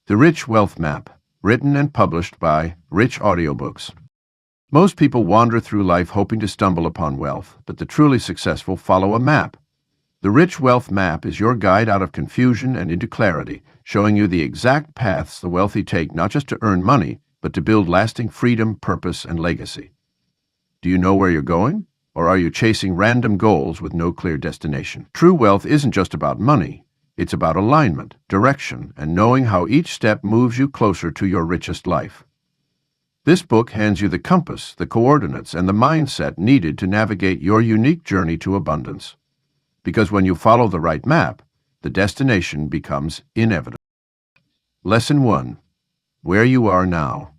The Rich Wealth Map, written and published by Rich Audiobooks. Most people wander through life hoping to stumble upon wealth, but the truly successful follow a map. The Rich Wealth Map is your guide out of confusion and into clarity, showing you the exact paths the wealthy take not just to earn money, but to build lasting freedom, purpose, and legacy. Do you know where you're going? Or are you chasing random goals with no clear destination? True wealth isn't just about money. It's about alignment, direction, and knowing how each step moves you closer to your richest life. This book hands you the compass, the coordinates, and the mindset needed to navigate your unique journey to abundance. Because when you follow the right map, the destination becomes inevitable. Lesson 1. Where you are now.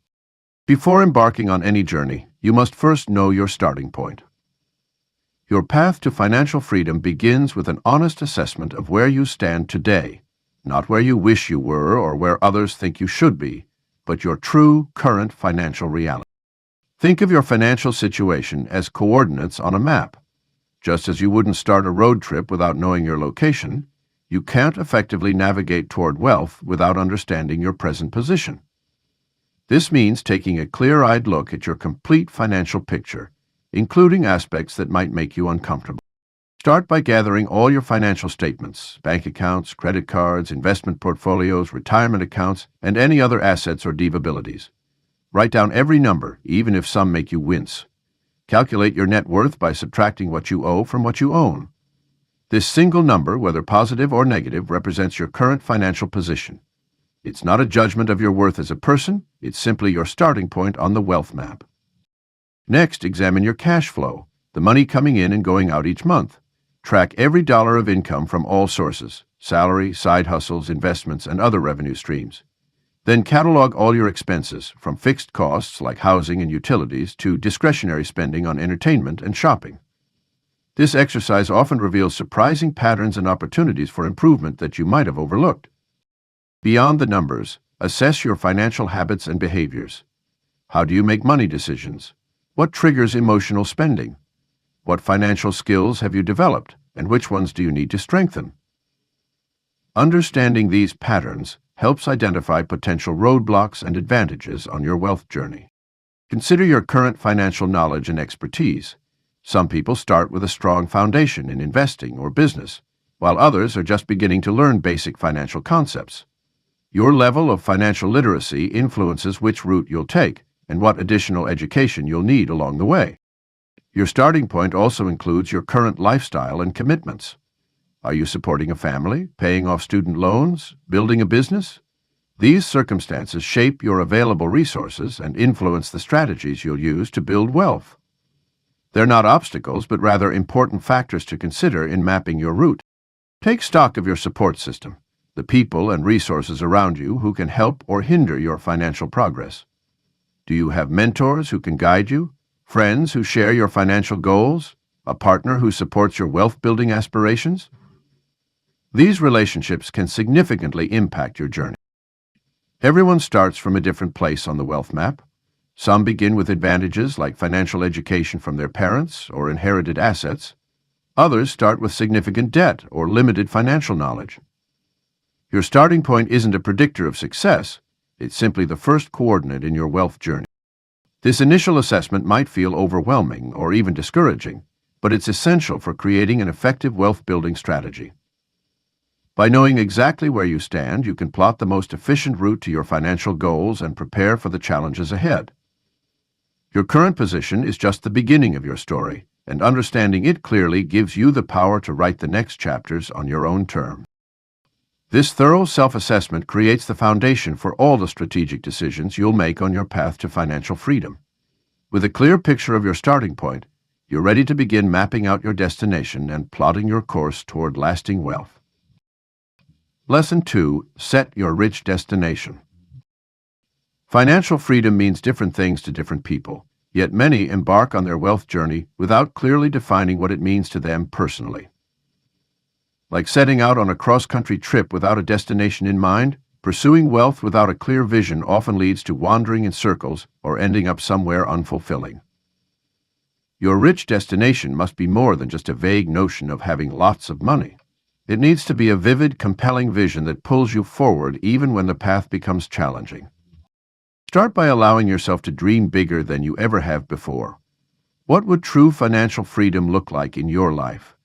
Before embarking on any journey, you must first know your starting point. Your path to financial freedom begins with an honest assessment of where you stand today, not where you wish you were or where others think you should be, but your true, current financial reality. Think of your financial situation as coordinates on a map. Just as you wouldn't start a road trip without knowing your location, you can't effectively navigate toward wealth without understanding your present position. This means taking a clear-eyed look at your complete financial picture, including aspects that might make you uncomfortable. Start by gathering all your financial statements, bank accounts, credit cards, investment portfolios, retirement accounts, and any other assets or liabilities. Write down every number, even if some make you wince. Calculate your net worth by subtracting what you owe from what you own. This single number, whether positive or negative, represents your current financial position. It's not a judgment of your worth as a person, it's simply your starting point on the wealth map. Next, examine your cash flow, the money coming in and going out each month. Track every dollar of income from all sources, salary, side hustles, investments, and other revenue streams. Then catalog all your expenses, from fixed costs like housing and utilities to discretionary spending on entertainment and shopping. This exercise often reveals surprising patterns and opportunities for improvement that you might have overlooked. Beyond the numbers, assess your financial habits and behaviors. How do you make money decisions? What triggers emotional spending? What financial skills have you developed, and which ones do you need to strengthen? Understanding these patterns helps identify potential roadblocks and advantages on your wealth journey. Consider your current financial knowledge and expertise. Some people start with a strong foundation in investing or business, while others are just beginning to learn basic financial concepts. Your level of financial literacy influences which route you'll take and what additional education you'll need along the way. Your starting point also includes your current lifestyle and commitments. Are you supporting a family, paying off student loans, building a business? These circumstances shape your available resources and influence the strategies you'll use to build wealth. They're not obstacles, but rather important factors to consider in mapping your route. Take stock of your support system, the people and resources around you who can help or hinder your financial progress. Do you have mentors who can guide you, friends who share your financial goals, a partner who supports your wealth-building aspirations? These relationships can significantly impact your journey. Everyone starts from a different place on the wealth map. Some begin with advantages like financial education from their parents or inherited assets. Others start with significant debt or limited financial knowledge. Your starting point isn't a predictor of success. It's simply the first coordinate in your wealth journey. This initial assessment might feel overwhelming or even discouraging, but it's essential for creating an effective wealth-building strategy. By knowing exactly where you stand, you can plot the most efficient route to your financial goals and prepare for the challenges ahead. Your current position is just the beginning of your story, and understanding it clearly gives you the power to write the next chapters on your own terms. This thorough self-assessment creates the foundation for all the strategic decisions you'll make on your path to financial freedom. With a clear picture of your starting point, you're ready to begin mapping out your destination and plotting your course toward lasting wealth. Lesson 2. Set your rich destination. Financial freedom means different things to different people, yet many embark on their wealth journey without clearly defining what it means to them personally. Like setting out on a cross-country trip without a destination in mind, pursuing wealth without a clear vision often leads to wandering in circles or ending up somewhere unfulfilling. Your rich destination must be more than just a vague notion of having lots of money. It needs to be a vivid, compelling vision that pulls you forward even when the path becomes challenging. Start by allowing yourself to dream bigger than you ever have before. What would true financial freedom look like in your life?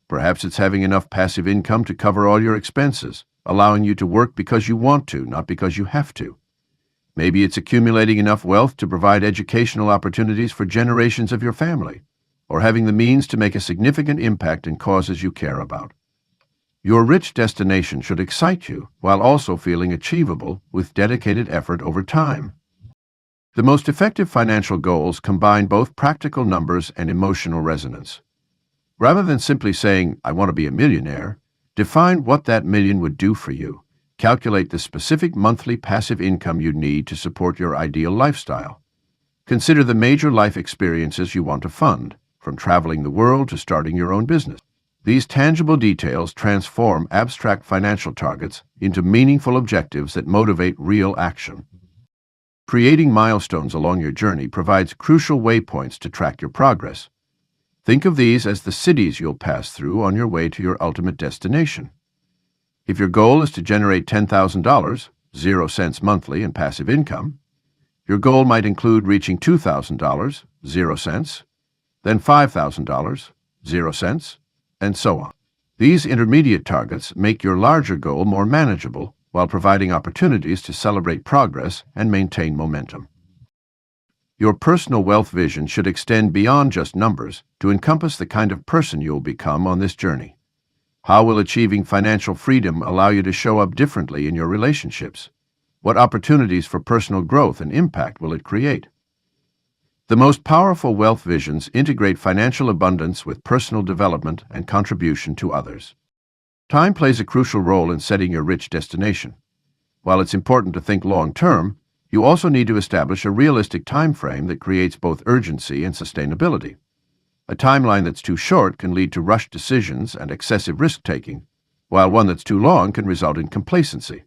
Perhaps it's having enough passive income to cover all your expenses, allowing you to work because you want to, not because you have to. Maybe it's accumulating enough wealth to provide educational opportunities for generations of your family, or having the means to make a significant impact in causes you care about. Your rich destination should excite you while also feeling achievable with dedicated effort over time. The most effective financial goals combine both practical numbers and emotional resonance. Rather than simply saying, "I want to be a millionaire," define what that million would do for you. Calculate the specific monthly passive income you need to support your ideal lifestyle. Consider the major life experiences you want to fund, from traveling the world to starting your own business. These tangible details transform abstract financial targets into meaningful objectives that motivate real action. Creating milestones along your journey provides crucial waypoints to track your progress. Think of these as the cities you'll pass through on your way to your ultimate destination. If your goal is to generate $10,000, 0 cents monthly in passive income, your goal might include reaching $2,000, 0 cents, then $5,000, 0 cents, and so on. These intermediate targets make your larger goal more manageable while providing opportunities to celebrate progress and maintain momentum. Your personal wealth vision should extend beyond just numbers to encompass the kind of person you'll become on this journey. How will achieving financial freedom allow you to show up differently in your relationships? What opportunities for personal growth and impact will it create? The most powerful wealth visions integrate financial abundance with personal development and contribution to others. Time plays a crucial role in setting your rich destination. While it's important to think long-term, you also need to establish a realistic time frame that creates both urgency and sustainability. A timeline that's too short can lead to rushed decisions and excessive risk-taking, while one that's too long can result in complacency.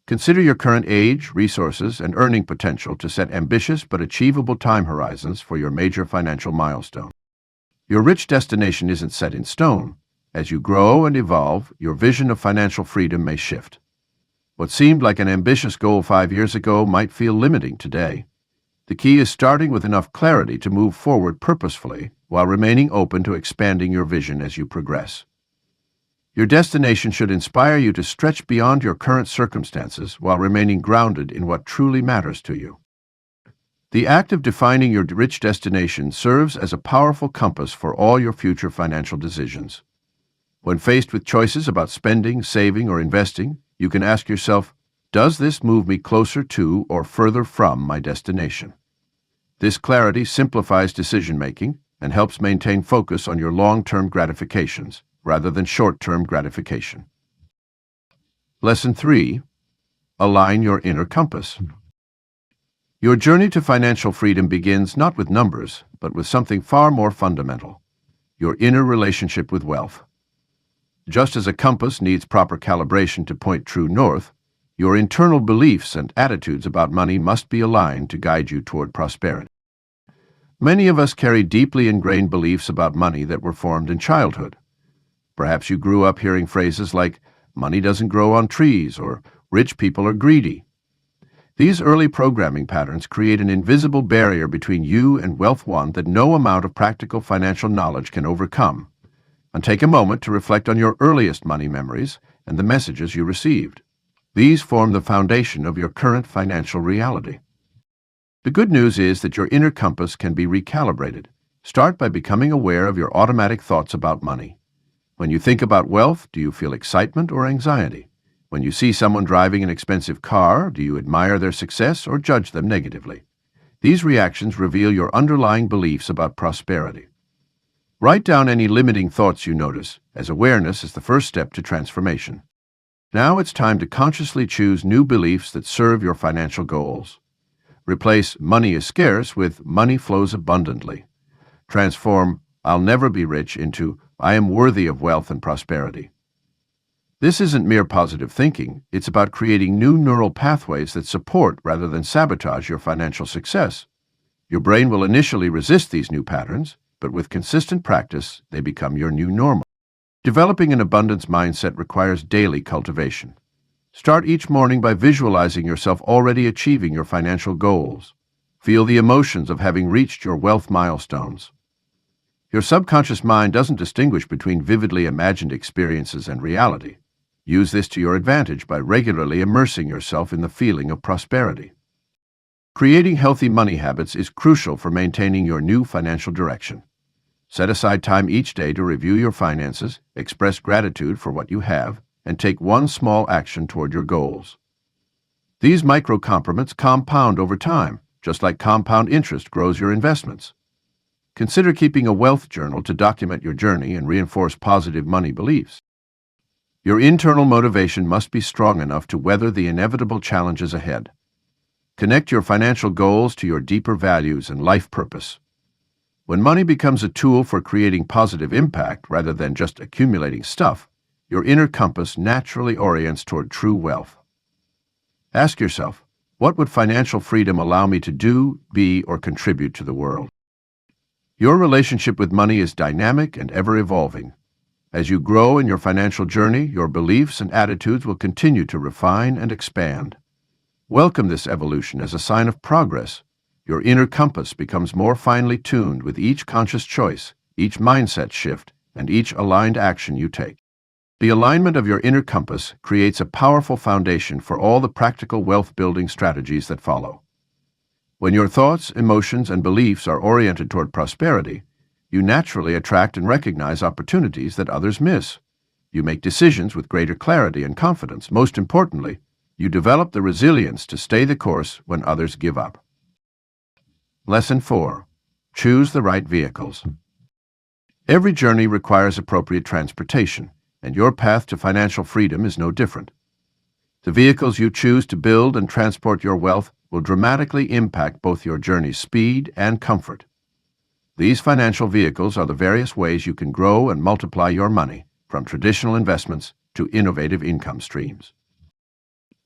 Consider your current age, resources, and earning potential to set ambitious but achievable time horizons for your major financial milestones. Your rich destination isn't set in stone. As you grow and evolve, your vision of financial freedom may shift. What seemed like an ambitious goal 5 years ago might feel limiting today. The key is starting with enough clarity to move forward purposefully while remaining open to expanding your vision as you progress. Your destination should inspire you to stretch beyond your current circumstances while remaining grounded in what truly matters to you. The act of defining your rich destination serves as a powerful compass for all your future financial decisions. When faced with choices about spending, saving, or investing, you can ask yourself, does this move me closer to or further from my destination? This clarity simplifies decision-making and helps maintain focus on your long-term gratifications rather than short-term gratification. Lesson 3. Align your inner compass. Your journey to financial freedom begins not with numbers, but with something far more fundamental: your inner relationship with wealth. Just as a compass needs proper calibration to point true north, your internal beliefs and attitudes about money must be aligned to guide you toward prosperity. Many of us carry deeply ingrained beliefs about money that were formed in childhood. Perhaps you grew up hearing phrases like, "money doesn't grow on trees," or "rich people are greedy." These early programming patterns create an invisible barrier between you and wealth one that no amount of practical financial knowledge can overcome. And take a moment to reflect on your earliest money memories and the messages you received. These form the foundation of your current financial reality. The good news is that your inner compass can be recalibrated. Start by becoming aware of your automatic thoughts about money. When you think about wealth, do you feel excitement or anxiety? When you see someone driving an expensive car, do you admire their success or judge them negatively? These reactions reveal your underlying beliefs about prosperity. Write down any limiting thoughts you notice, as awareness is the first step to transformation. Now it's time to consciously choose new beliefs that serve your financial goals. Replace "money is scarce" with "money flows abundantly." Transform "I'll never be rich" into "I am worthy of wealth and prosperity." This isn't mere positive thinking. It's about creating new neural pathways that support rather than sabotage your financial success. Your brain will initially resist these new patterns, but with consistent practice, they become your new normal. Developing an abundance mindset requires daily cultivation. Start each morning by visualizing yourself already achieving your financial goals. Feel the emotions of having reached your wealth milestones. Your subconscious mind doesn't distinguish between vividly imagined experiences and reality. Use this to your advantage by regularly immersing yourself in the feeling of prosperity. Creating healthy money habits is crucial for maintaining your new financial direction. Set aside time each day to review your finances, express gratitude for what you have, and take one small action toward your goals. These micro-compliments compound over time, just like compound interest grows your investments. Consider keeping a wealth journal to document your journey and reinforce positive money beliefs. Your internal motivation must be strong enough to weather the inevitable challenges ahead. Connect your financial goals to your deeper values and life purpose. When money becomes a tool for creating positive impact rather than just accumulating stuff, your inner compass naturally orients toward true wealth. Ask yourself, what would financial freedom allow me to do, be, or contribute to the world? Your relationship with money is dynamic and ever-evolving. As you grow in your financial journey, your beliefs and attitudes will continue to refine and expand. Welcome this evolution as a sign of progress. Your inner compass becomes more finely tuned with each conscious choice, each mindset shift, and each aligned action you take. The alignment of your inner compass creates a powerful foundation for all the practical wealth-building strategies that follow. When your thoughts, emotions, and beliefs are oriented toward prosperity, you naturally attract and recognize opportunities that others miss. You make decisions with greater clarity and confidence. Most importantly, you develop the resilience to stay the course when others give up. Lesson 4. Choose the right vehicles. Every journey requires appropriate transportation, and your path to financial freedom is no different. The vehicles you choose to build and transport your wealth will dramatically impact both your journey's speed and comfort. These financial vehicles are the various ways you can grow and multiply your money, from traditional investments to innovative income streams.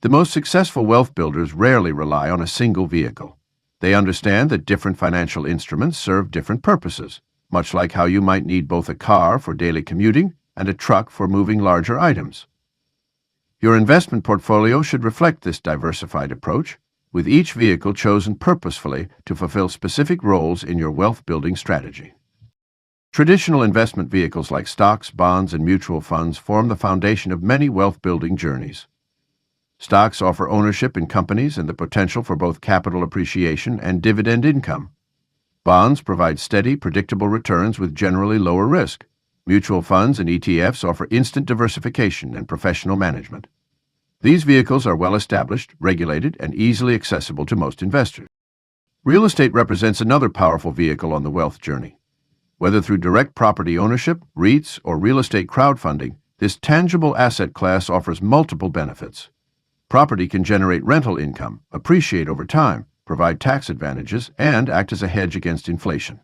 The most successful wealth builders rarely rely on a single vehicle. They understand that different financial instruments serve different purposes, much like how you might need both a car for daily commuting and a truck for moving larger items. Your investment portfolio should reflect this diversified approach, with each vehicle chosen purposefully to fulfill specific roles in your wealth-building strategy. Traditional investment vehicles like stocks, bonds, and mutual funds form the foundation of many wealth-building journeys. Stocks offer ownership in companies and the potential for both capital appreciation and dividend income. Bonds provide steady, predictable returns with generally lower risk. Mutual funds and ETFs offer instant diversification and professional management. These vehicles are well established, regulated, and easily accessible to most investors. Real estate represents another powerful vehicle on the wealth journey. Whether through direct property ownership, REITs, or real estate crowdfunding, this tangible asset class offers multiple benefits. Property can generate rental income, appreciate over time, provide tax advantages, and act as a hedge against inflation.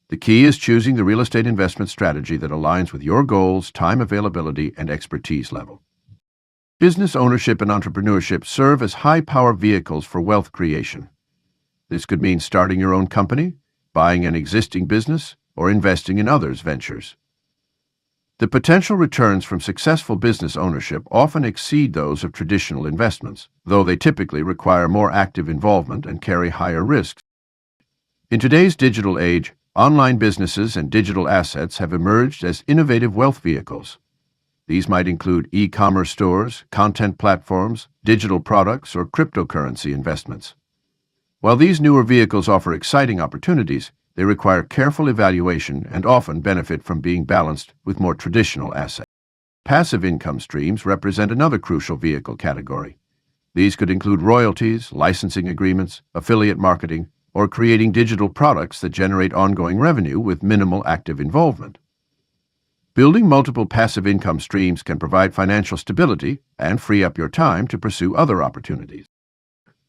The key is choosing the real estate investment strategy that aligns with your goals, time availability, and expertise level. Business ownership and entrepreneurship serve as high-power vehicles for wealth creation. This could mean starting your own company, buying an existing business, or investing in others' ventures. The potential returns from successful business ownership often exceed those of traditional investments, though they typically require more active involvement and carry higher risks. In today's digital age, online businesses and digital assets have emerged as innovative wealth vehicles. These might include e-commerce stores, content platforms, digital products, or cryptocurrency investments. While these newer vehicles offer exciting opportunities, they require careful evaluation and often benefit from being balanced with more traditional assets. Passive income streams represent another crucial vehicle category. These could include royalties, licensing agreements, affiliate marketing, or creating digital products that generate ongoing revenue with minimal active involvement. Building multiple passive income streams can provide financial stability and free up your time to pursue other opportunities.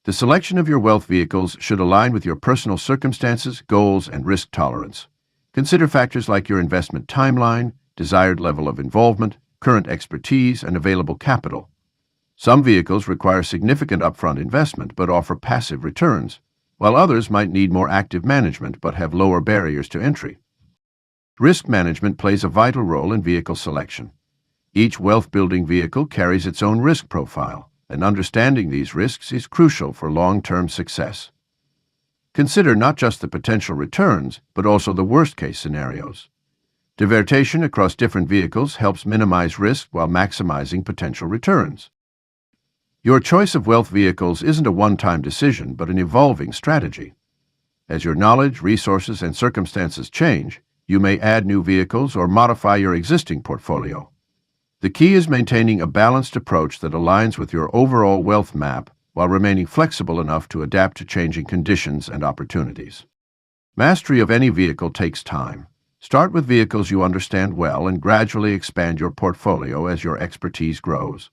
The selection of your wealth vehicles should align with your personal circumstances, goals, and risk tolerance. Consider factors like your investment timeline, desired level of involvement, current expertise, and available capital. Some vehicles require significant upfront investment but offer passive returns, while others might need more active management but have lower barriers to entry. Risk management plays a vital role in vehicle selection. Each wealth-building vehicle carries its own risk profile, and understanding these risks is crucial for long-term success. Consider not just the potential returns, but also the worst-case scenarios. Diversification across different vehicles helps minimize risk while maximizing potential returns. Your choice of wealth vehicles isn't a one-time decision, but an evolving strategy. As your knowledge, resources, and circumstances change, you may add new vehicles or modify your existing portfolio. The key is maintaining a balanced approach that aligns with your overall wealth map while remaining flexible enough to adapt to changing conditions and opportunities. Mastery of any vehicle takes time. Start with vehicles you understand well and gradually expand your portfolio as your expertise grows.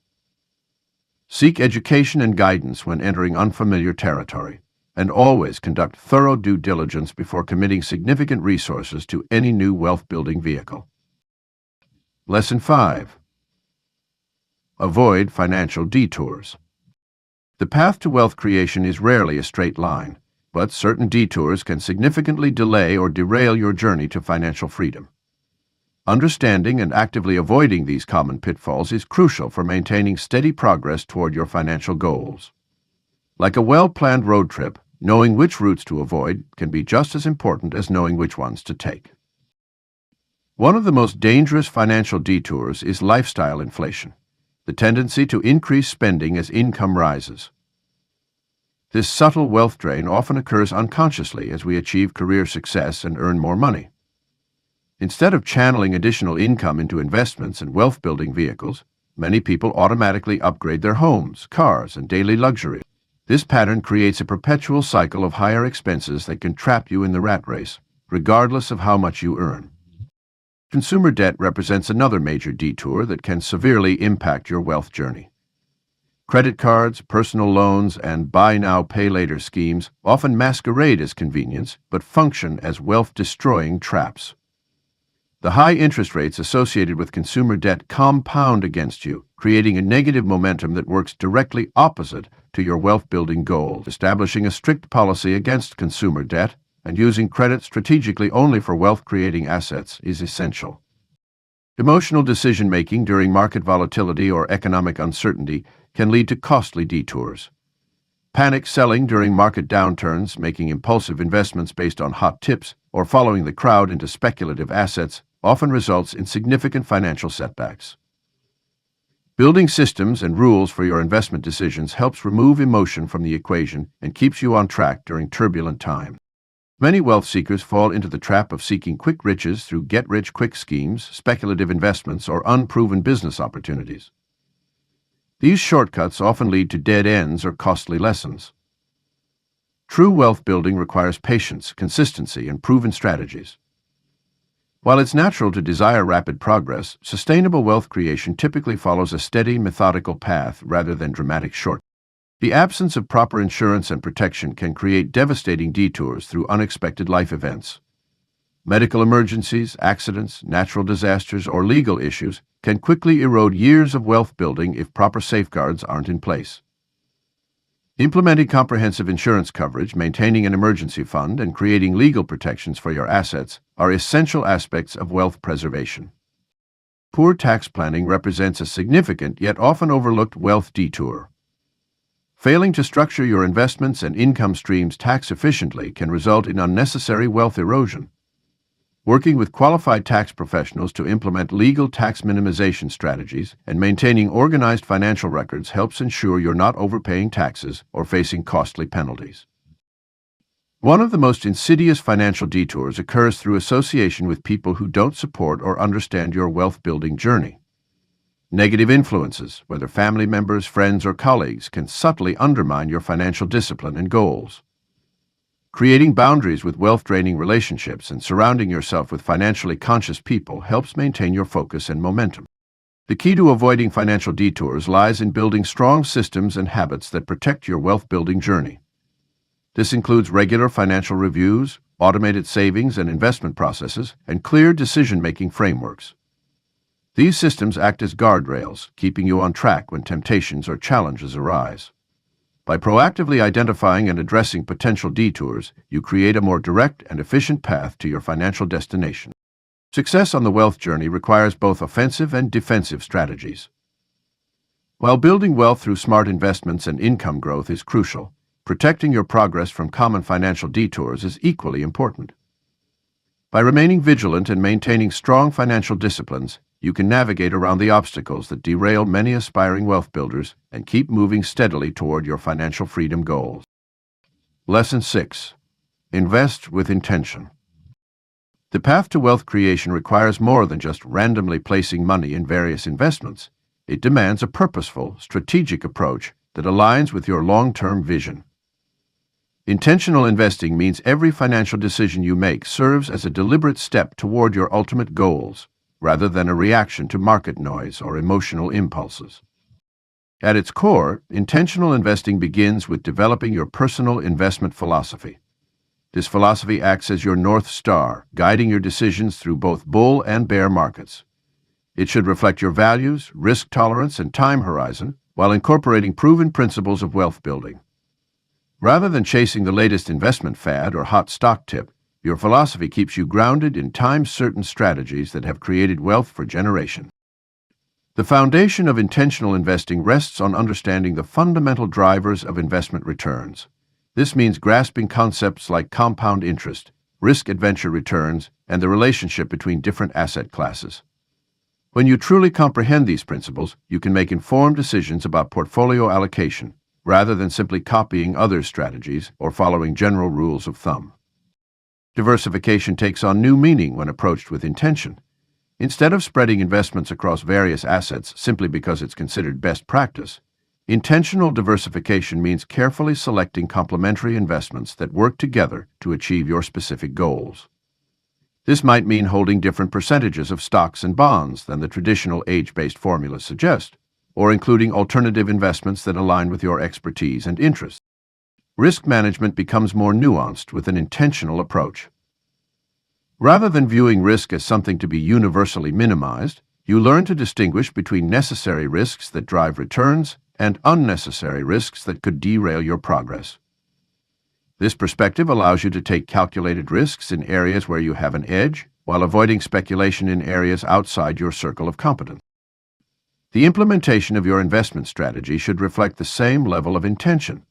Seek education and guidance when entering unfamiliar territory, and always conduct thorough due diligence before committing significant resources to any new wealth-building vehicle. Lesson 5. Avoid financial detours. The path to wealth creation is rarely a straight line, but certain detours can significantly delay or derail your journey to financial freedom. Understanding and actively avoiding these common pitfalls is crucial for maintaining steady progress toward your financial goals. Like a well-planned road trip, knowing which routes to avoid can be just as important as knowing which ones to take. One of the most dangerous financial detours is lifestyle inflation, the tendency to increase spending as income rises. This subtle wealth drain often occurs unconsciously as we achieve career success and earn more money. Instead of channeling additional income into investments and wealth-building vehicles, many people automatically upgrade their homes, cars, and daily luxuries. This pattern creates a perpetual cycle of higher expenses that can trap you in the rat race, regardless of how much you earn. Consumer debt represents another major detour that can severely impact your wealth journey. Credit cards, personal loans, and buy now, pay later schemes often masquerade as convenience but function as wealth-destroying traps. The high interest rates associated with consumer debt compound against you, creating a negative momentum that works directly opposite to your wealth-building goals. Establishing a strict policy against consumer debt and using credit strategically only for wealth-creating assets is essential. Emotional decision-making during market volatility or economic uncertainty can lead to costly detours. Panic selling during market downturns, making impulsive investments based on hot tips, or following the crowd into speculative assets often results in significant financial setbacks. Building systems and rules for your investment decisions helps remove emotion from the equation and keeps you on track during turbulent times. Many wealth seekers fall into the trap of seeking quick riches through get-rich-quick schemes, speculative investments, or unproven business opportunities. These shortcuts often lead to dead ends or costly lessons. True wealth building requires patience, consistency, and proven strategies. While it's natural to desire rapid progress, sustainable wealth creation typically follows a steady, methodical path rather than dramatic shortcuts. The absence of proper insurance and protection can create devastating detours through unexpected life events. Medical emergencies, accidents, natural disasters, or legal issues can quickly erode years of wealth building if proper safeguards aren't in place. Implementing comprehensive insurance coverage, maintaining an emergency fund, and creating legal protections for your assets are essential aspects of wealth preservation. Poor tax planning represents a significant yet often overlooked wealth detour. Failing to structure your investments and income streams tax efficiently can result in unnecessary wealth erosion. Working with qualified tax professionals to implement legal tax minimization strategies and maintaining organized financial records helps ensure you're not overpaying taxes or facing costly penalties. One of the most insidious financial detours occurs through association with people who don't support or understand your wealth-building journey. Negative influences, whether family members, friends, or colleagues, can subtly undermine your financial discipline and goals. Creating boundaries with wealth-draining relationships and surrounding yourself with financially conscious people helps maintain your focus and momentum. The key to avoiding financial detours lies in building strong systems and habits that protect your wealth-building journey. This includes regular financial reviews, automated savings and investment processes, and clear decision-making frameworks. These systems act as guardrails, keeping you on track when temptations or challenges arise. By proactively identifying and addressing potential detours, you create a more direct and efficient path to your financial destination. Success on the wealth journey requires both offensive and defensive strategies. While building wealth through smart investments and income growth is crucial, protecting your progress from common financial detours is equally important. By remaining vigilant and maintaining strong financial disciplines, you can navigate around the obstacles that derail many aspiring wealth builders and keep moving steadily toward your financial freedom goals. Lesson 6. Invest with intention. The path to wealth creation requires more than just randomly placing money in various investments. It demands a purposeful, strategic approach that aligns with your long-term vision. Intentional investing means every financial decision you make serves as a deliberate step toward your ultimate goals, rather than a reaction to market noise or emotional impulses. At its core, intentional investing begins with developing your personal investment philosophy. This philosophy acts as your North Star, guiding your decisions through both bull and bear markets. It should reflect your values, risk tolerance, and time horizon, while incorporating proven principles of wealth building. Rather than chasing the latest investment fad or hot stock tip, your philosophy keeps you grounded in time-certain strategies that have created wealth for generations. The foundation of intentional investing rests on understanding the fundamental drivers of investment returns. This means grasping concepts like compound interest, risk-adventure returns, and the relationship between different asset classes. When you truly comprehend these principles, you can make informed decisions about portfolio allocation, rather than simply copying other strategies or following general rules of thumb. Diversification takes on new meaning when approached with intention. Instead of spreading investments across various assets simply because it's considered best practice, intentional diversification means carefully selecting complementary investments that work together to achieve your specific goals. This might mean holding different percentages of stocks and bonds than the traditional age-based formulas suggest, or including alternative investments that align with your expertise and interests. Risk management becomes more nuanced with an intentional approach. Rather than viewing risk as something to be universally minimized, you learn to distinguish between necessary risks that drive returns and unnecessary risks that could derail your progress. This perspective allows you to take calculated risks in areas where you have an edge, while avoiding speculation in areas outside your circle of competence. The implementation of your investment strategy should reflect the same level of intention.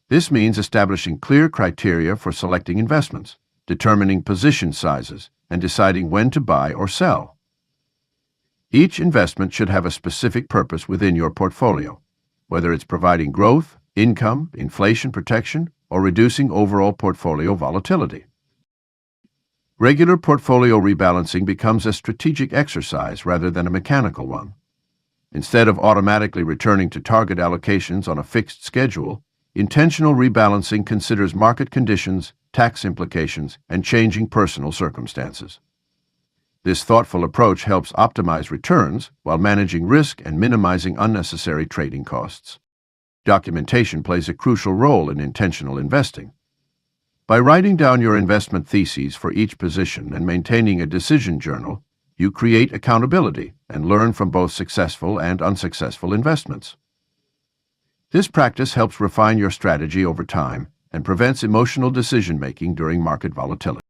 This means establishing clear criteria for selecting investments, determining position sizes, and deciding when to buy or sell. Each investment should have a specific purpose within your portfolio, whether it's providing growth, income, inflation protection, or reducing overall portfolio volatility. Regular portfolio rebalancing becomes a strategic exercise rather than a mechanical one. Instead of automatically returning to target allocations on a fixed schedule, intentional rebalancing considers market conditions, tax implications, and changing personal circumstances. This thoughtful approach helps optimize returns while managing risk and minimizing unnecessary trading costs. Documentation plays a crucial role in intentional investing. By writing down your investment theses for each position and maintaining a decision journal, you create accountability and learn from both successful and unsuccessful investments. This practice helps refine your strategy over time and prevents emotional decision-making during market volatility.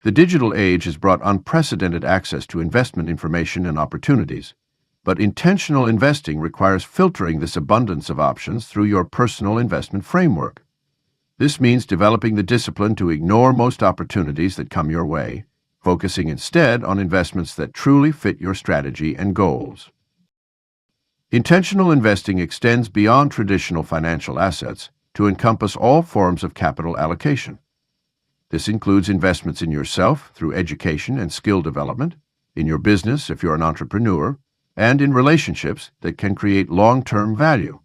The digital age has brought unprecedented access to investment information and opportunities, but intentional investing requires filtering this abundance of options through your personal investment framework. This means developing the discipline to ignore most opportunities that come your way, focusing instead on investments that truly fit your strategy and goals. Intentional investing extends beyond traditional financial assets to encompass all forms of capital allocation. This includes investments in yourself through education and skill development, in your business if you're an entrepreneur, and in relationships that can create long-term value.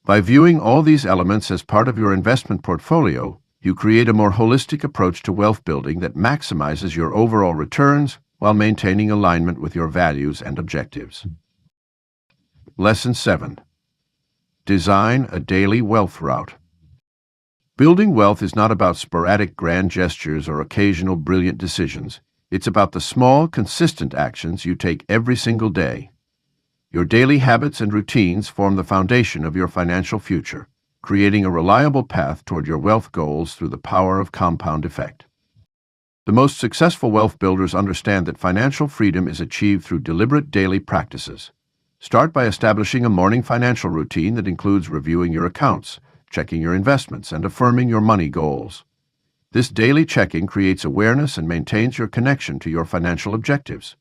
By viewing all these elements as part of your investment portfolio, you create a more holistic approach to wealth building that maximizes your overall returns while maintaining alignment with your values and objectives. Lesson 7. Design a daily wealth route. Building wealth is not about sporadic grand gestures or occasional brilliant decisions. It's about the small, consistent actions you take every single day. Your daily habits and routines form the foundation of your financial future, creating a reliable path toward your wealth goals through the power of compound effect. The most successful wealth builders understand that financial freedom is achieved through deliberate daily practices. Start by establishing a morning financial routine that includes reviewing your accounts, checking your investments, and affirming your money goals. This daily checking creates awareness and maintains your connection to your financial objectives.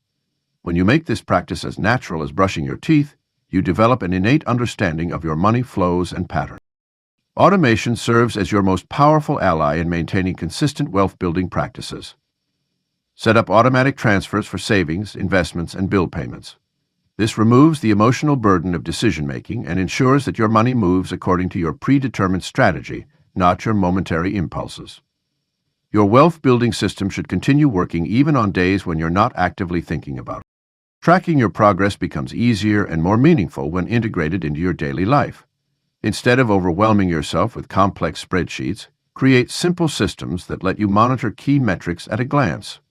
When you make this practice as natural as brushing your teeth, you develop an innate understanding of your money flows and patterns. Automation serves as your most powerful ally in maintaining consistent wealth-building practices. Set up automatic transfers for savings, investments, and bill payments. This removes the emotional burden of decision-making and ensures that your money moves according to your predetermined strategy, not your momentary impulses. Your wealth-building system should continue working even on days when you're not actively thinking about it. Tracking your progress becomes easier and more meaningful when integrated into your daily life. Instead of overwhelming yourself with complex spreadsheets, create simple systems that let you monitor key metrics at a glance.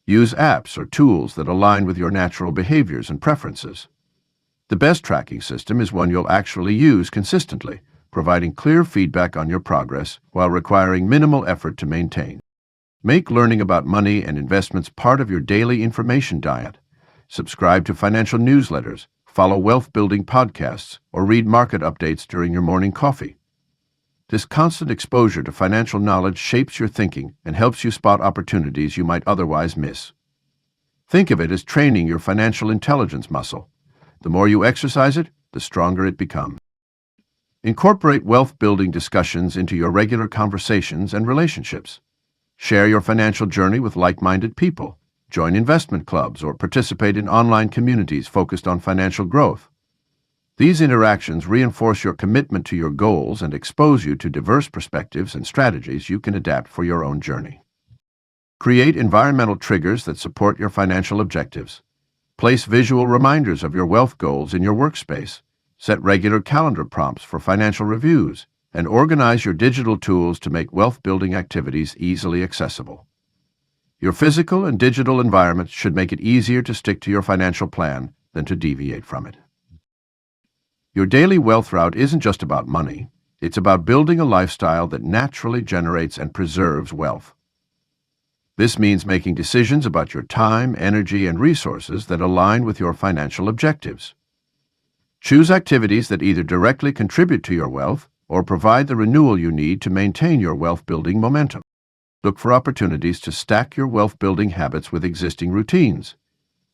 Use apps or tools that align with your natural behaviors and preferences. The best tracking system is one you'll actually use consistently, providing clear feedback on your progress while requiring minimal effort to maintain. Make learning about money and investments part of your daily information diet. Subscribe to financial newsletters, follow wealth-building podcasts, or read market updates during your morning coffee. This constant exposure to financial knowledge shapes your thinking and helps you spot opportunities you might otherwise miss. Think of it as training your financial intelligence muscle. The more you exercise it, the stronger it becomes. Incorporate wealth-building discussions into your regular conversations and relationships. Share your financial journey with like-minded people. Join investment clubs or participate in online communities focused on financial growth. These interactions reinforce your commitment to your goals and expose you to diverse perspectives and strategies you can adapt for your own journey. Create environmental triggers that support your financial objectives. Place visual reminders of your wealth goals in your workspace. Set regular calendar prompts for financial reviews, and organize your digital tools to make wealth-building activities easily accessible. Your physical and digital environments should make it easier to stick to your financial plan than to deviate from it. Your daily wealth route isn't just about money. It's about building a lifestyle that naturally generates and preserves wealth. This means making decisions about your time, energy, and resources that align with your financial objectives. Choose activities that either directly contribute to your wealth or provide the renewal you need to maintain your wealth-building momentum. Look for opportunities to stack your wealth-building habits with existing routines.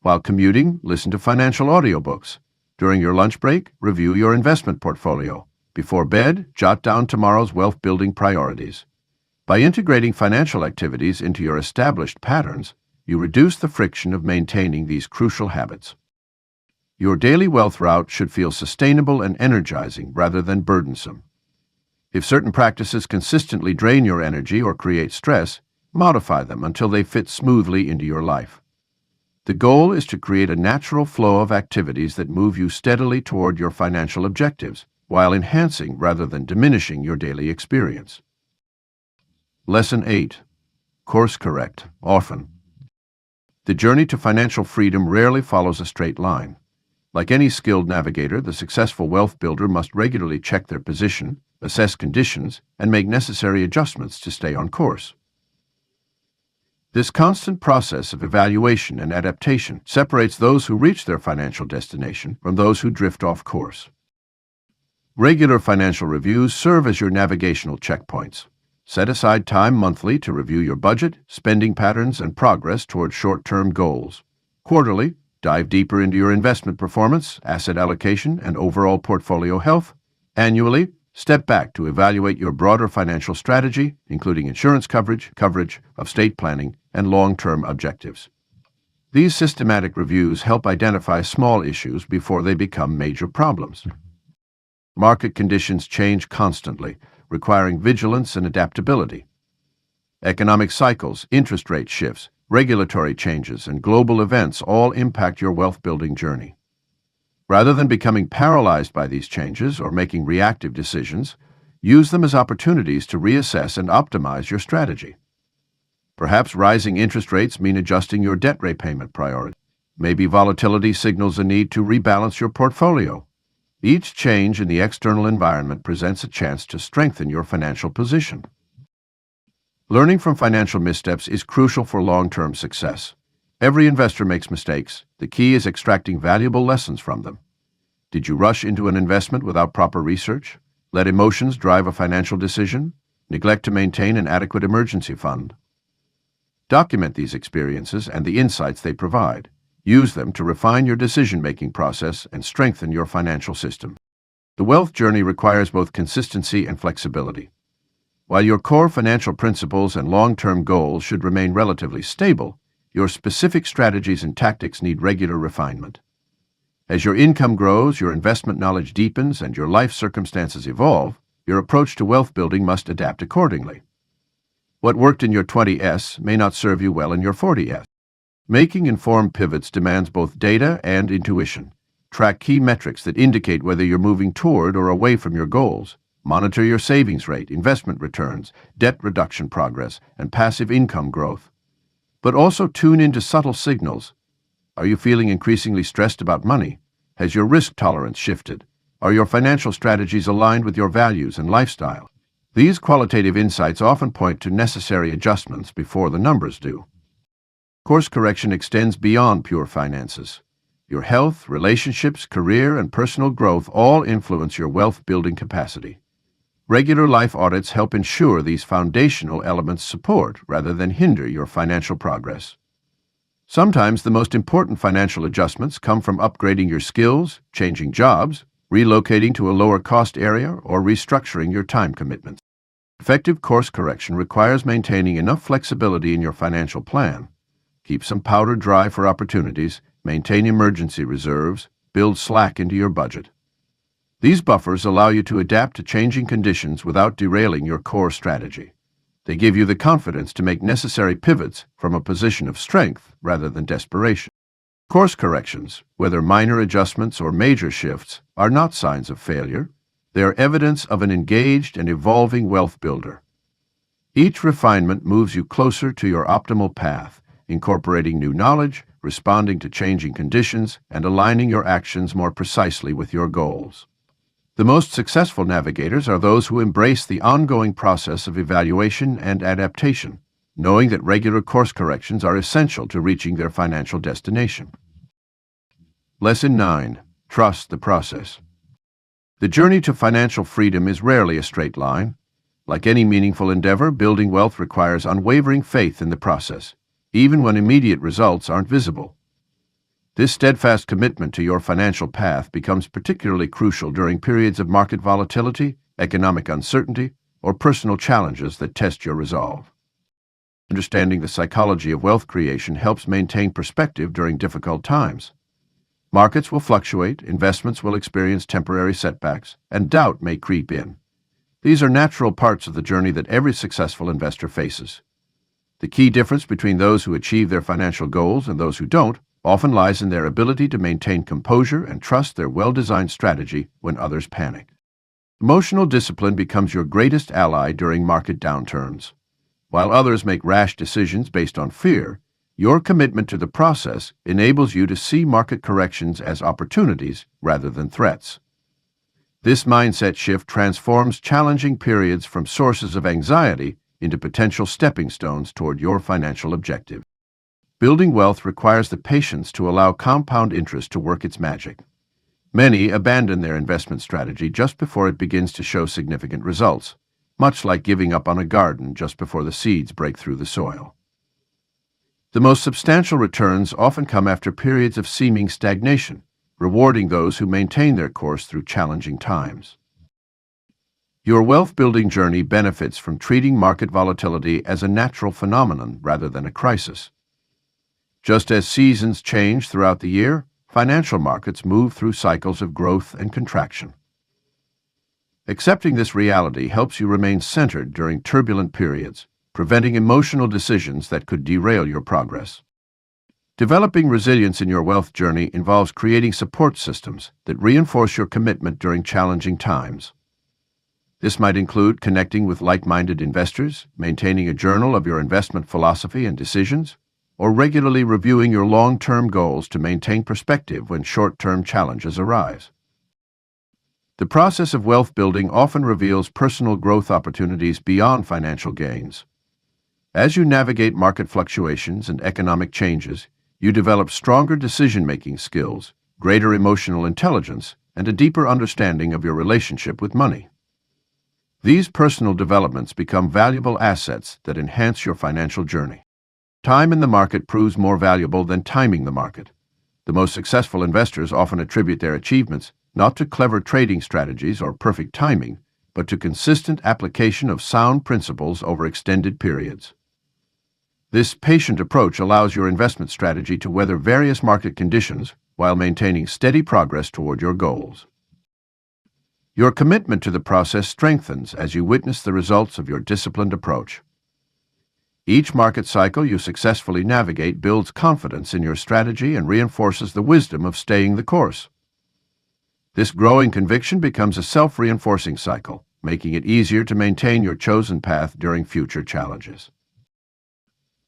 While commuting, listen to financial audiobooks. During your lunch break, review your investment portfolio. Before bed, jot down tomorrow's wealth-building priorities. By integrating financial activities into your established patterns, you reduce the friction of maintaining these crucial habits. Your daily wealth route should feel sustainable and energizing rather than burdensome. If certain practices consistently drain your energy or create stress, modify them until they fit smoothly into your life. The goal is to create a natural flow of activities that move you steadily toward your financial objectives, while enhancing rather than diminishing your daily experience. Lesson 8. Course correct, often. The journey to financial freedom rarely follows a straight line. Like any skilled navigator, the successful wealth builder must regularly check their position, assess conditions, and make necessary adjustments to stay on course. This constant process of evaluation and adaptation separates those who reach their financial destination from those who drift off course. Regular financial reviews serve as your navigational checkpoints. Set aside time monthly to review your budget, spending patterns, and progress toward short-term goals. Quarterly, dive deeper into your investment performance, asset allocation, and overall portfolio health. Annually, step back to evaluate your broader financial strategy, including insurance coverage, estate planning, and long-term objectives. These systematic reviews help identify small issues before they become major problems. Market conditions change constantly, requiring vigilance and adaptability. Economic cycles, interest rate shifts, regulatory changes, and global events all impact your wealth-building journey. Rather than becoming paralyzed by these changes or making reactive decisions, use them as opportunities to reassess and optimize your strategy. Perhaps rising interest rates mean adjusting your debt repayment priority. Maybe volatility signals a need to rebalance your portfolio. Each change in the external environment presents a chance to strengthen your financial position. Learning from financial missteps is crucial for long-term success. Every investor makes mistakes. The key is extracting valuable lessons from them. Did you rush into an investment without proper research? Let emotions drive a financial decision? Neglect to maintain an adequate emergency fund? Document these experiences and the insights they provide. Use them to refine your decision-making process and strengthen your financial system. The wealth journey requires both consistency and flexibility. While your core financial principles and long-term goals should remain relatively stable, your specific strategies and tactics need regular refinement. As your income grows, your investment knowledge deepens, and your life circumstances evolve, your approach to wealth building must adapt accordingly. What worked in your 20s may not serve you well in your 40s. Making informed pivots demands both data and intuition. Track key metrics that indicate whether you're moving toward or away from your goals. Monitor your savings rate, investment returns, debt reduction progress, and passive income growth. But also tune into subtle signals. Are you feeling increasingly stressed about money? Has your risk tolerance shifted? Are your financial strategies aligned with your values and lifestyle? These qualitative insights often point to necessary adjustments before the numbers do. Course correction extends beyond pure finances. Your health, relationships, career, and personal growth all influence your wealth-building capacity. Regular life audits help ensure these foundational elements support rather than hinder your financial progress. Sometimes the most important financial adjustments come from upgrading your skills, changing jobs, relocating to a lower-cost area, or restructuring your time commitments. Effective course correction requires maintaining enough flexibility in your financial plan. Keep some powder dry for opportunities, maintain emergency reserves, build slack into your budget. These buffers allow you to adapt to changing conditions without derailing your core strategy. They give you the confidence to make necessary pivots from a position of strength rather than desperation. Course corrections, whether minor adjustments or major shifts, are not signs of failure. They are evidence of an engaged and evolving wealth builder. Each refinement moves you closer to your optimal path, incorporating new knowledge, responding to changing conditions, and aligning your actions more precisely with your goals. The most successful navigators are those who embrace the ongoing process of evaluation and adaptation, knowing that regular course corrections are essential to reaching their financial destination. Lesson 9. Trust the process. The journey to financial freedom is rarely a straight line. Like any meaningful endeavor, building wealth requires unwavering faith in the process, even when immediate results aren't visible. This steadfast commitment to your financial path becomes particularly crucial during periods of market volatility, economic uncertainty, or personal challenges that test your resolve. Understanding the psychology of wealth creation helps maintain perspective during difficult times. Markets will fluctuate, investments will experience temporary setbacks, and doubt may creep in. These are natural parts of the journey that every successful investor faces. The key difference between those who achieve their financial goals and those who don't often lies in their ability to maintain composure and trust their well-designed strategy when others panic. Emotional discipline becomes your greatest ally during market downturns. While others make rash decisions based on fear, your commitment to the process enables you to see market corrections as opportunities rather than threats. This mindset shift transforms challenging periods from sources of anxiety into potential stepping stones toward your financial objective. Building wealth requires the patience to allow compound interest to work its magic. Many abandon their investment strategy just before it begins to show significant results, much like giving up on a garden just before the seeds break through the soil. The most substantial returns often come after periods of seeming stagnation, rewarding those who maintain their course through challenging times. Your wealth-building journey benefits from treating market volatility as a natural phenomenon rather than a crisis. Just as seasons change throughout the year, financial markets move through cycles of growth and contraction. Accepting this reality helps you remain centered during turbulent periods, preventing emotional decisions that could derail your progress. Developing resilience in your wealth journey involves creating support systems that reinforce your commitment during challenging times. This might include connecting with like-minded investors, maintaining a journal of your investment philosophy and decisions, or regularly reviewing your long-term goals to maintain perspective when short-term challenges arise. The process of wealth building often reveals personal growth opportunities beyond financial gains. As you navigate market fluctuations and economic changes, you develop stronger decision-making skills, greater emotional intelligence, and a deeper understanding of your relationship with money. These personal developments become valuable assets that enhance your financial journey. Time in the market proves more valuable than timing the market. The most successful investors often attribute their achievements not to clever trading strategies or perfect timing, but to consistent application of sound principles over extended periods. This patient approach allows your investment strategy to weather various market conditions while maintaining steady progress toward your goals. Your commitment to the process strengthens as you witness the results of your disciplined approach. Each market cycle you successfully navigate builds confidence in your strategy and reinforces the wisdom of staying the course. This growing conviction becomes a self-reinforcing cycle, making it easier to maintain your chosen path during future challenges.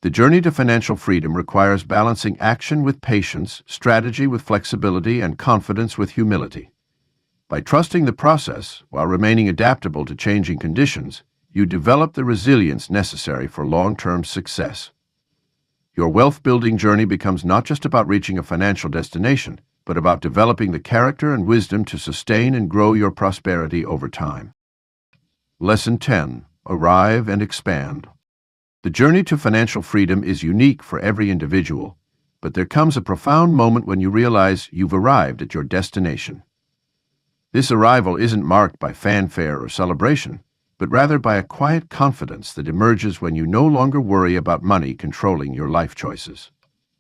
The journey to financial freedom requires balancing action with patience, strategy with flexibility, and confidence with humility. By trusting the process while remaining adaptable to changing conditions, you develop the resilience necessary for long-term success. Your wealth-building journey becomes not just about reaching a financial destination, but about developing the character and wisdom to sustain and grow your prosperity over time. Lesson 10. Arrive and expand. The journey to financial freedom is unique for every individual, but there comes a profound moment when you realize you've arrived at your destination. This arrival isn't marked by fanfare or celebration, but rather by a quiet confidence that emerges when you no longer worry about money controlling your life choices.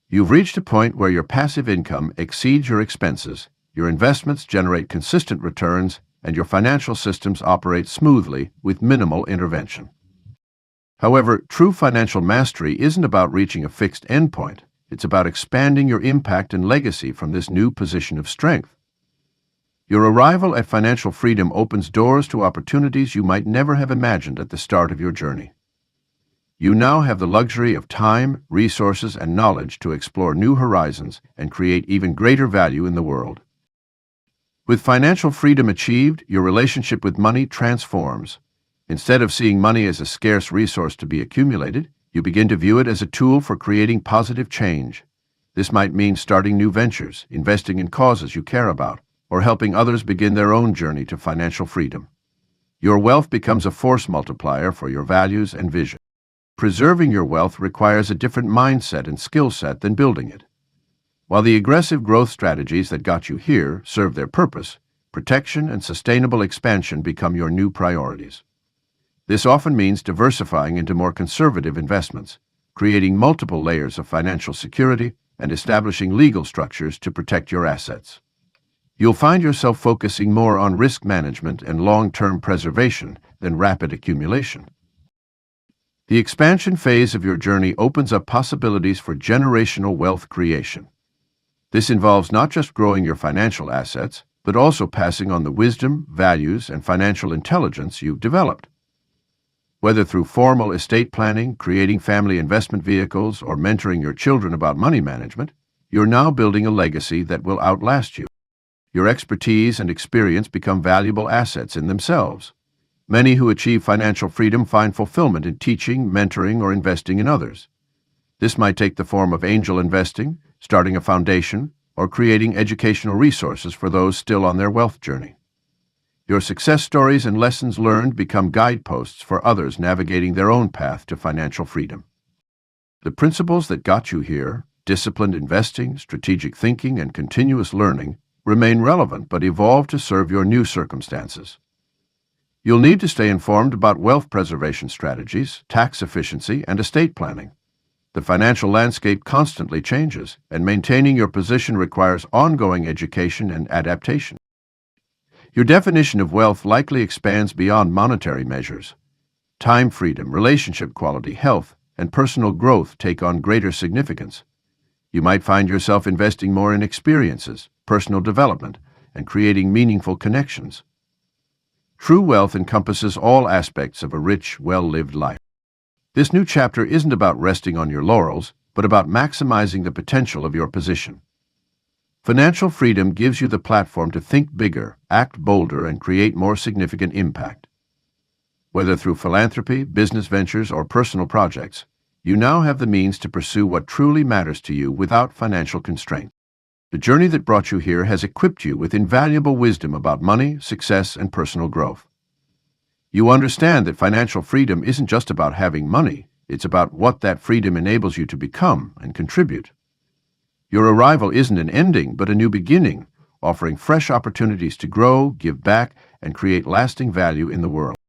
You've reached a point where your passive income exceeds your expenses, your investments generate consistent returns, and your financial systems operate smoothly with minimal intervention. However, true financial mastery isn't about reaching a fixed endpoint. It's about expanding your impact and legacy from this new position of strength. Your arrival at financial freedom opens doors to opportunities you might never have imagined at the start of your journey. You now have the luxury of time, resources, and knowledge to explore new horizons and create even greater value in the world. With financial freedom achieved, your relationship with money transforms. Instead of seeing money as a scarce resource to be accumulated, you begin to view it as a tool for creating positive change. This might mean starting new ventures, investing in causes you care about, or helping others begin their own journey to financial freedom. Your wealth becomes a force multiplier for your values and vision. Preserving your wealth requires a different mindset and skill set than building it. While the aggressive growth strategies that got you here serve their purpose, protection and sustainable expansion become your new priorities. This often means diversifying into more conservative investments, creating multiple layers of financial security, and establishing legal structures to protect your assets. You'll find yourself focusing more on risk management and long-term preservation than rapid accumulation. The expansion phase of your journey opens up possibilities for generational wealth creation. This involves not just growing your financial assets, but also passing on the wisdom, values, and financial intelligence you've developed. Whether through formal estate planning, creating family investment vehicles, or mentoring your children about money management, you're now building a legacy that will outlast you. Your expertise and experience become valuable assets in themselves. Many who achieve financial freedom find fulfillment in teaching, mentoring, or investing in others. This might take the form of angel investing, starting a foundation, or creating educational resources for those still on their wealth journey. Your success stories and lessons learned become guideposts for others navigating their own path to financial freedom. The principles that got you here, disciplined investing, strategic thinking, and continuous learning, remain relevant but evolve to serve your new circumstances. You'll need to stay informed about wealth preservation strategies, tax efficiency, and estate planning. The financial landscape constantly changes, and maintaining your position requires ongoing education and adaptation. Your definition of wealth likely expands beyond monetary measures. Time freedom, relationship quality, health, and personal growth take on greater significance. You might find yourself investing more in experiences, personal development, and creating meaningful connections. True wealth encompasses all aspects of a rich, well-lived life. This new chapter isn't about resting on your laurels, but about maximizing the potential of your position. Financial freedom gives you the platform to think bigger, act bolder, and create more significant impact. Whether through philanthropy, business ventures, or personal projects, You now have the means to pursue what truly matters to you without financial constraint. The journey that brought you here has equipped you with invaluable wisdom about money, success, and personal growth. You understand that financial freedom isn't just about having money, it's about what that freedom enables you to become and contribute. Your arrival isn't an ending, but a new beginning, offering fresh opportunities to grow, give back, and create lasting value in the world.